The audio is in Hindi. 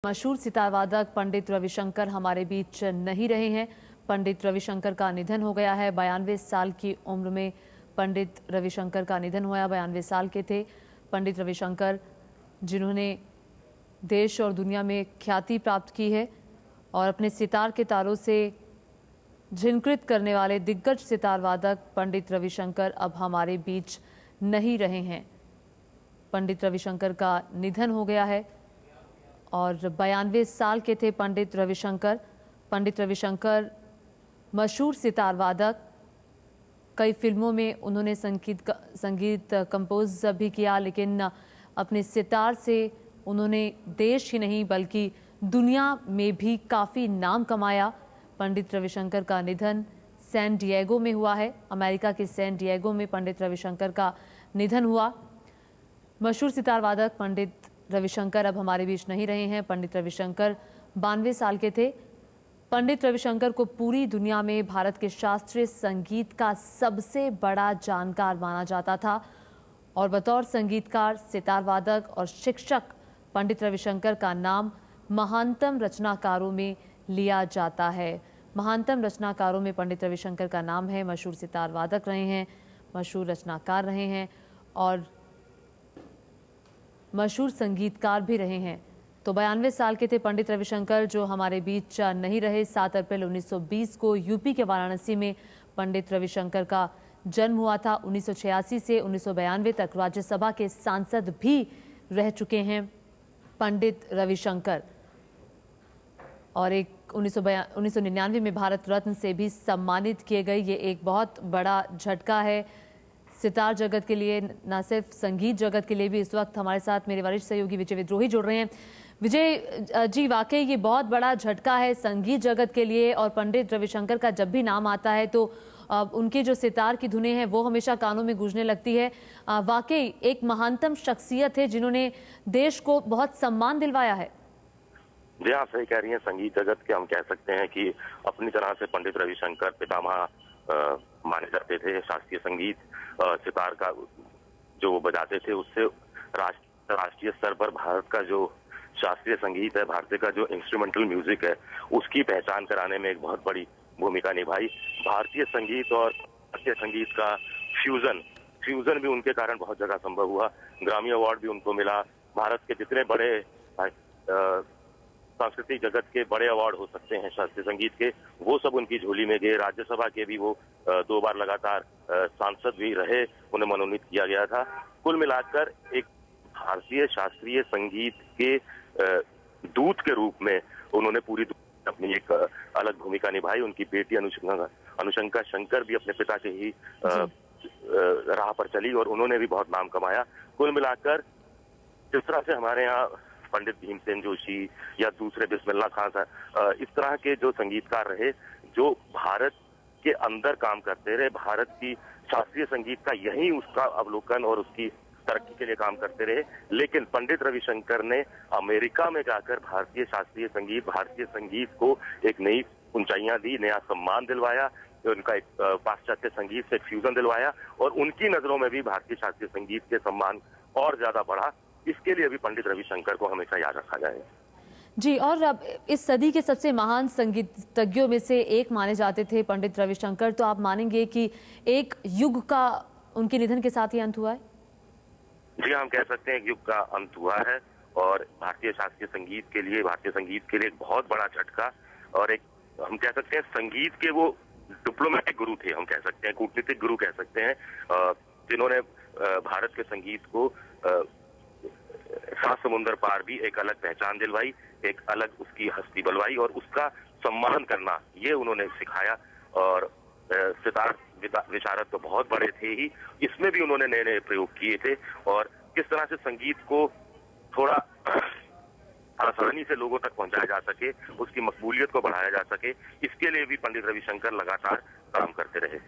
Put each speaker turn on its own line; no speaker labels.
मशहूर सितार वादक पंडित रविशंकर हमारे बीच नहीं रहे हैं। पंडित रविशंकर का निधन हो गया है। 92 साल की उम्र में पंडित रविशंकर का निधन हुआ। 92 साल के थे पंडित रविशंकर, जिन्होंने देश और दुनिया में ख्याति प्राप्त की है और अपने सितार के तारों से झिनकृत करने वाले दिग्गज सितार वादक पंडित रविशंकर अब हमारे बीच नहीं रहे हैं। पंडित रविशंकर का निधन हो गया है और 92 साल के थे पंडित रविशंकर। पंडित रविशंकर मशहूर सितार वादक, कई फिल्मों में उन्होंने संगीत कंपोज भी किया, लेकिन अपने सितार से उन्होंने देश ही नहीं बल्कि दुनिया में भी काफ़ी नाम कमाया। पंडित रविशंकर का निधन सैन डिएगो में हुआ है। अमेरिका के सैन डिएगो में पंडित रविशंकर का निधन हुआ। मशहूर सितार वादक पंडित रविशंकर अब हमारे बीच नहीं रहे हैं। पंडित रविशंकर 92 साल के थे। पंडित रविशंकर को पूरी दुनिया में भारत के शास्त्रीय संगीत का सबसे बड़ा जानकार माना जाता था और बतौर संगीतकार, सितार वादक और शिक्षक पंडित रविशंकर का नाम महानतम रचनाकारों में लिया जाता है। महानतम रचनाकारों में पंडित रविशंकर का नाम है। मशहूर सितार वादक रहे हैं, मशहूर रचनाकार रहे हैं और मशहूर संगीतकार भी रहे हैं। तो 92 साल के थे पंडित रविशंकर, जो हमारे बीच नहीं रहे। 7 अप्रैल 1920 को यूपी के वाराणसी में पंडित रविशंकर का जन्म हुआ था। 1986 से 1992 तक राज्यसभा के सांसद भी रह चुके हैं पंडित रविशंकर और 1999 में भारत रत्न से भी सम्मानित किए गए। ये एक बहुत बड़ा झटका है सितार जगत के लिए, न सिर्फ संगीत जगत के लिए भी। इस वक्त हमारे साथ मेरे वरिष्ठ सहयोगी विजय विद्रोही जुड़ रहे हैं। विजय जी, वाकई ये बहुत बड़ा झटका है संगीत जगत के लिए और पंडित रविशंकर का जब भी नाम आता है तो उनकी जो सितार की धुनें हैं वो हमेशा कानों में गूंजने लगती है। वाकई एक महानतम शख्सियत है जिन्होंने देश को बहुत सम्मान दिलवाया है।
जी, आप सही कह रही हैं। संगीत जगत के हम कह सकते हैं कि अपनी तरह से पंडित रविशंकर पितामह माने जाते थे। शास्त्रीय संगीत, सितार का जो वो बजाते थे, उससे राष्ट्रीय स्तर पर भारत का जो शास्त्रीय संगीत है, भारतीय का जो इंस्ट्रूमेंटल म्यूजिक है, उसकी पहचान कराने में एक बहुत बड़ी भूमिका निभाई। भारतीय संगीत और भारतीय संगीत का फ्यूजन भी उनके कारण बहुत जगह संभव हुआ। ग्रामी अवार्ड भी उनको मिला। भारत के जितने बड़े सांस्कृतिक जगत के बड़े अवार्ड हो सकते हैं शास्त्रीय संगीत के, वो सब उनकी झोली में गए। राज्यसभा के भी वो 2 बार लगातार सांसद भी रहे, उन्हें मनोनीत किया गया था। कुल मिलाकर एक भारतीय शास्त्रीय संगीत के दूत के रूप में उन्होंने पूरी अपनी एक अलग भूमिका निभाई। उनकी बेटी अनुशंका शंकर भी अपने पिता के ही राह पर चली और उन्होंने भी बहुत नाम कमाया। कुल मिलाकर जिस तरह से हमारे यहाँ पंडित भीमसेन जोशी या दूसरे बिस्मिल्लाह खान साहब, इस तरह के जो संगीतकार रहे, जो भारत के अंदर काम करते रहे, भारत की शास्त्रीय संगीत का यही उसका अवलोकन और उसकी तरक्की के लिए काम करते रहे। लेकिन पंडित रविशंकर ने अमेरिका में जाकर भारतीय शास्त्रीय संगीत, भारतीय संगीत को एक नई ऊंचाइयां दी, नया सम्मान दिलवाया, उनका एक पाश्चात्य संगीत से फ्यूजन दिलवाया और उनकी नजरों में भी भारतीय शास्त्रीय संगीत के सम्मान और ज्यादा बढ़ा। इसके लिए भी पंडित रविशंकर को हमेशा याद रखा जाएगा।
जी, और अब इस सदी के सबसे महान संगीतज्ञों में से एक माने जाते थे पंडित रविशंकर। तो आप मानेंगे कि एक युग का उनके निधन के साथ ही अंत हुआ है?
जी, हम कह सकते हैं एक युग का अंत हुआ है और भारतीय शास्त्रीय संगीत के लिए, भारतीय संगीत के लिए एक बहुत बड़ा झटका और एक हम कह सकते हैं संगीत के वो डिप्लोमेटिक गुरु थे, हम कह सकते हैं कूटनीतिक गुरु कह सकते हैं, जिन्होंने भारत के संगीत को 7 समुंदर पार भी एक अलग पहचान दिलवाई, एक अलग उसकी हस्ती बलवाई और उसका सम्मान करना ये उन्होंने सिखाया। और सितार विशारद तो बहुत बड़े थे ही, इसमें भी उन्होंने नए नए प्रयोग किए थे और किस तरह से संगीत को थोड़ा आसानी से लोगों तक पहुंचाया जा सके, उसकी मकबूलियत को बढ़ाया जा सके, इसके लिए भी पंडित रविशंकर लगातार काम करते रहे।